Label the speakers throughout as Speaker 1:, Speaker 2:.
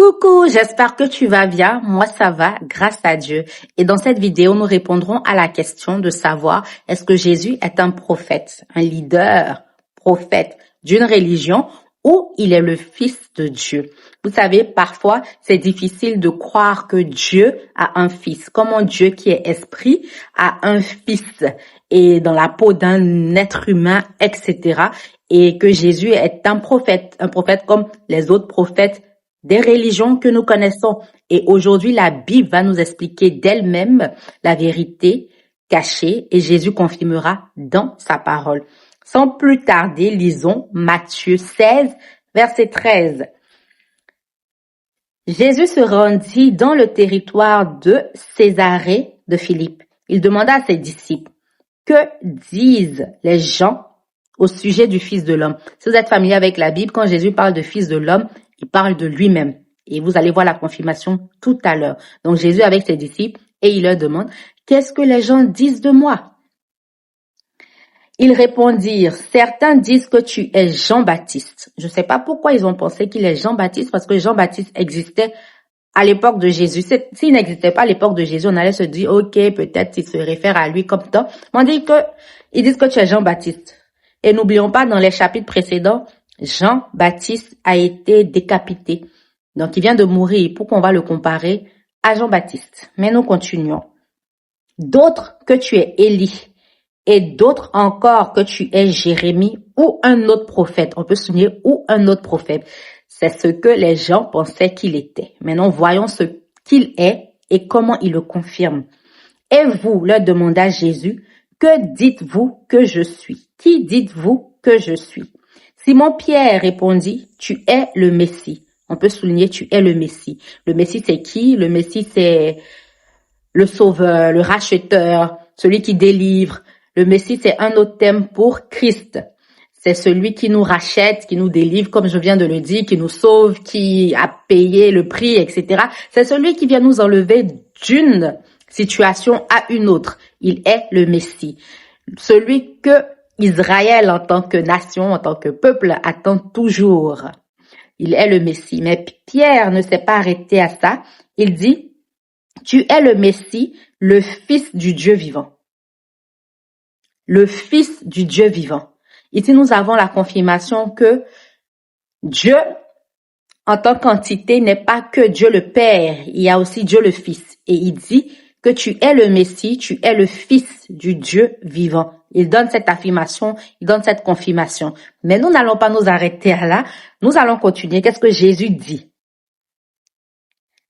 Speaker 1: Coucou, j'espère que tu vas bien. Moi, ça va, grâce à Dieu. Et dans cette vidéo, nous répondrons à la question de savoir est-ce que Jésus est un prophète, un leader, prophète d'une religion ou il est le Fils de Dieu. Vous savez, parfois, c'est difficile de croire que Dieu a un fils. Comment Dieu qui est esprit a un fils et dans la peau d'un être humain, etc. Et que Jésus est un prophète comme les autres prophètes des religions que nous connaissons. Et aujourd'hui, la Bible va nous expliquer d'elle-même la vérité cachée et Jésus confirmera dans sa parole. Sans plus tarder, lisons Matthieu 16, verset 13. Jésus se rendit dans le territoire de Césarée de Philippe. Il demanda à ses disciples, que disent les gens au sujet du Fils de l'homme? Si vous êtes familier avec la Bible, quand Jésus parle de Fils de l'homme, il parle de lui-même. Et vous allez voir la confirmation tout à l'heure. Donc Jésus avec ses disciples et il leur demande, qu'est-ce que les gens disent de moi? Ils répondirent, certains disent que tu es Jean-Baptiste. Je ne sais pas pourquoi ils ont pensé qu'il est Jean-Baptiste, parce que Jean-Baptiste existait à l'époque de Jésus. S'il n'existait pas à l'époque de Jésus, on allait se dire, ok, peut-être il se réfère à lui comme ça. On dit que, ils disent que tu es Jean-Baptiste. Et n'oublions pas, dans les chapitres précédents, Jean-Baptiste a été décapité. Donc, il vient de mourir. Pourquoi on va le comparer à Jean-Baptiste? Mais nous continuons. D'autres que tu es Élie et d'autres encore que tu es Jérémie ou un autre prophète. On peut souligner ou un autre prophète. C'est ce que les gens pensaient qu'il était. Maintenant, voyons ce qu'il est et comment il le confirme. Et vous, leur demanda Jésus, que dites-vous que je suis? Qui dites-vous que je suis? Simon-Pierre répondit, tu es le Messie. On peut souligner, tu es le Messie. Le Messie, c'est qui? Le Messie, c'est le sauveur, le racheteur, celui qui délivre. Le Messie, c'est un autre terme pour Christ. C'est celui qui nous rachète, qui nous délivre, comme je viens de le dire, qui nous sauve, qui a payé le prix, etc. C'est celui qui vient nous enlever d'une situation à une autre. Il est le Messie. Celui que Israël, en tant que nation, en tant que peuple, attend toujours. Il est le Messie. Mais Pierre ne s'est pas arrêté à ça. Il dit, tu es le Messie, le Fils du Dieu vivant. Le Fils du Dieu vivant. Ici, nous avons la confirmation que Dieu, en tant qu'entité, n'est pas que Dieu le Père. Il y a aussi Dieu le Fils. Et il dit que tu es le Messie, tu es le Fils du Dieu vivant. Il donne cette affirmation, il donne cette confirmation. Mais nous n'allons pas nous arrêter à là. Nous allons continuer. Qu'est-ce que Jésus dit?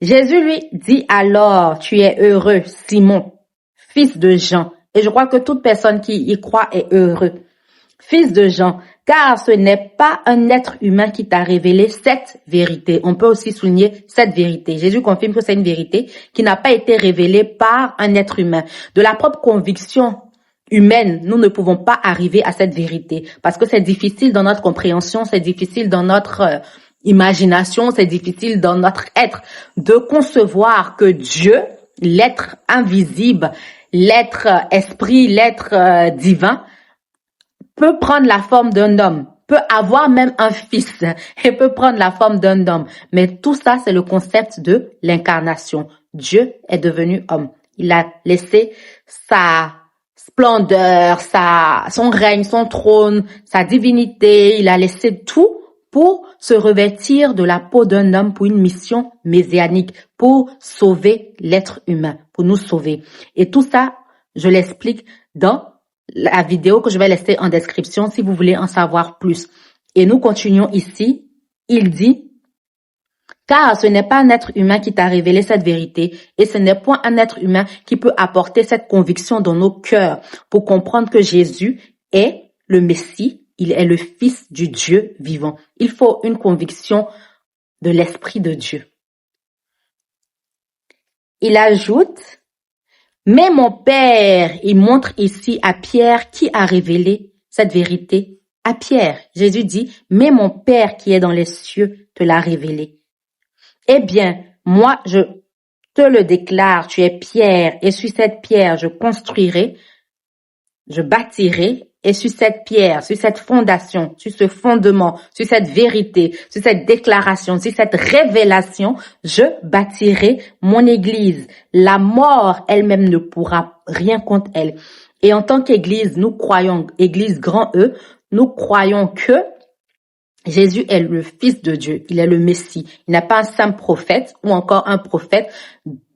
Speaker 1: Jésus lui dit alors, tu es heureux, Simon, fils de Jean. Et je crois que toute personne qui y croit est heureux. Fils de Jean, car ce n'est pas un être humain qui t'a révélé cette vérité. On peut aussi souligner cette vérité. Jésus confirme que c'est une vérité qui n'a pas été révélée par un être humain. De la propre conviction humaine, nous ne pouvons pas arriver à cette vérité parce que c'est difficile dans notre compréhension, c'est difficile dans notre imagination, c'est difficile dans notre être de concevoir que Dieu, l'être invisible, l'être esprit, l'être divin, peut prendre la forme d'un homme, peut avoir même un fils et peut prendre la forme d'un homme. Mais tout ça, c'est le concept de l'incarnation. Dieu est devenu homme. Il a laissé sa splendeur, son règne, son trône, sa divinité. Il a laissé tout pour se revêtir de la peau d'un homme pour une mission messianique, pour sauver l'être humain, pour nous sauver. Et tout ça, je l'explique dans la vidéo que je vais laisser en description si vous voulez en savoir plus. Et nous continuons ici. Il dit, car ce n'est pas un être humain qui t'a révélé cette vérité et ce n'est point un être humain qui peut apporter cette conviction dans nos cœurs pour comprendre que Jésus est le Messie, il est le Fils du Dieu vivant. Il faut une conviction de l'Esprit de Dieu. Il ajoute, mais mon Père, il montre ici à Pierre qui a révélé cette vérité à Pierre. Jésus dit, mais mon Père qui est dans les cieux te l'a révélé. Eh bien, moi, je te le déclare, tu es Pierre, et sur cette pierre, je construirai, je bâtirai Et sur cette pierre, sur cette fondation, sur ce fondement, sur cette vérité, sur cette déclaration, sur cette révélation, je bâtirai mon église. La mort elle-même ne pourra rien contre elle. Et en tant qu'église, nous croyons, église grand E, nous croyons que Jésus est le Fils de Dieu, il est le Messie. Il n'est pas un simple prophète ou encore un prophète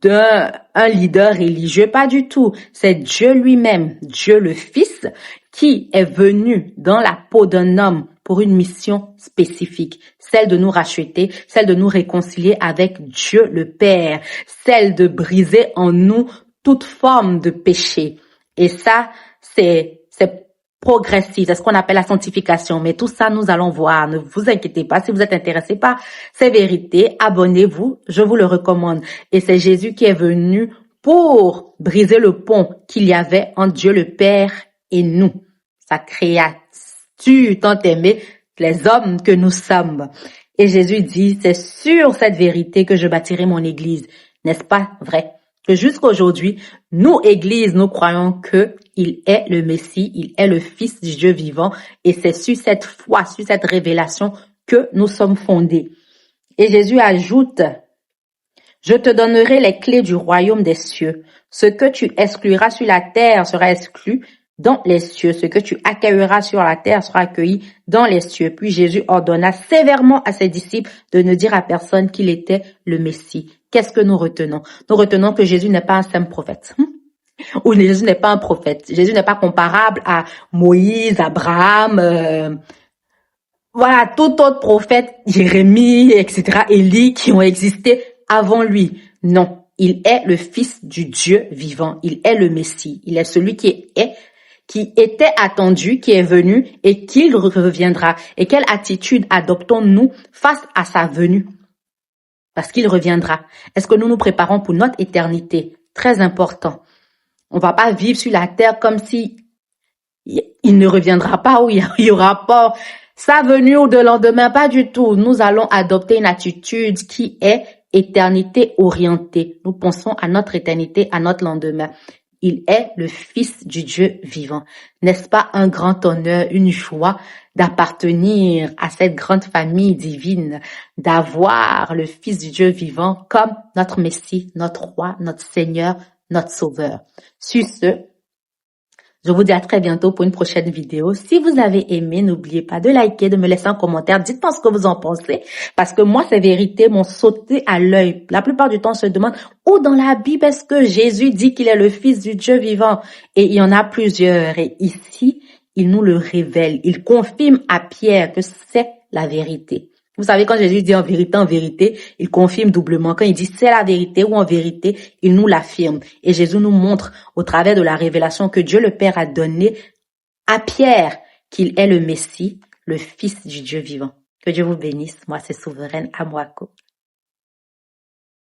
Speaker 1: d'un leader religieux, pas du tout. C'est Dieu lui-même, Dieu le Fils, qui est venu dans la peau d'un homme pour une mission spécifique, celle de nous racheter, celle de nous réconcilier avec Dieu le Père, celle de briser en nous toute forme de péché. Et ça, c'est progressif, c'est ce qu'on appelle la sanctification. Mais tout ça, nous allons voir. Ne vous inquiétez pas. Si vous êtes intéressé par ces vérités, abonnez-vous. Je vous le recommande. Et c'est Jésus qui est venu pour briser le pont qu'il y avait entre Dieu le Père et nous, sa créature tant aimée, les hommes que nous sommes. Et Jésus dit, c'est sur cette vérité que je bâtirai mon église. N'est-ce pas vrai? Que jusqu'à aujourd'hui, nous, Église, nous croyons que il est le Messie, il est le Fils du Dieu vivant, et c'est sur cette foi, sur cette révélation que nous sommes fondés. Et Jésus ajoute, je te donnerai les clés du royaume des cieux. Ce que tu excluras sur la terre sera exclu dans les cieux. Ce que tu accueilleras sur la terre sera accueilli dans les cieux. Puis Jésus ordonna sévèrement à ses disciples de ne dire à personne qu'il était le Messie. Qu'est-ce que nous retenons? Nous retenons que Jésus n'est pas un simple prophète. Ou Jésus n'est pas un prophète. Jésus n'est pas comparable à Moïse, Abraham, voilà, tout autre prophète, Jérémie, etc., Élie, qui ont existé avant lui. Non, il est le Fils du Dieu vivant. Il est le Messie. Il est celui qui était attendu, qui est venu et qui reviendra. Et quelle attitude adoptons-nous face à sa venue? Parce qu'il reviendra. Est-ce que nous nous préparons pour notre éternité? Très important. On va pas vivre sur la terre comme si il ne reviendra pas ou il y aura pas sa venue ou de lendemain. Pas du tout. Nous allons adopter une attitude qui est éternité orientée. Nous pensons à notre éternité, à notre lendemain. Il est le Fils du Dieu vivant. N'est-ce pas un grand honneur, une joie d'appartenir à cette grande famille divine, d'avoir le Fils du Dieu vivant comme notre Messie, notre Roi, notre Seigneur, notre Sauveur. Sur ce, je vous dis à très bientôt pour une prochaine vidéo. Si vous avez aimé, n'oubliez pas de liker, de me laisser un commentaire. Dites-moi ce que vous en pensez. Parce que moi, ces vérités m'ont sauté à l'œil. La plupart du temps, on se demande où dans la Bible est-ce que Jésus dit qu'il est le Fils du Dieu vivant? Et il y en a plusieurs. Et ici, il nous le révèle. Il confirme à Pierre que c'est la vérité. Vous savez, quand Jésus dit en vérité, il confirme doublement. Quand il dit c'est la vérité ou en vérité, il nous l'affirme. Et Jésus nous montre au travers de la révélation que Dieu le Père a donnée à Pierre qu'il est le Messie, le Fils du Dieu vivant. Que Dieu vous bénisse. Moi, c'est Souveraine Amwako.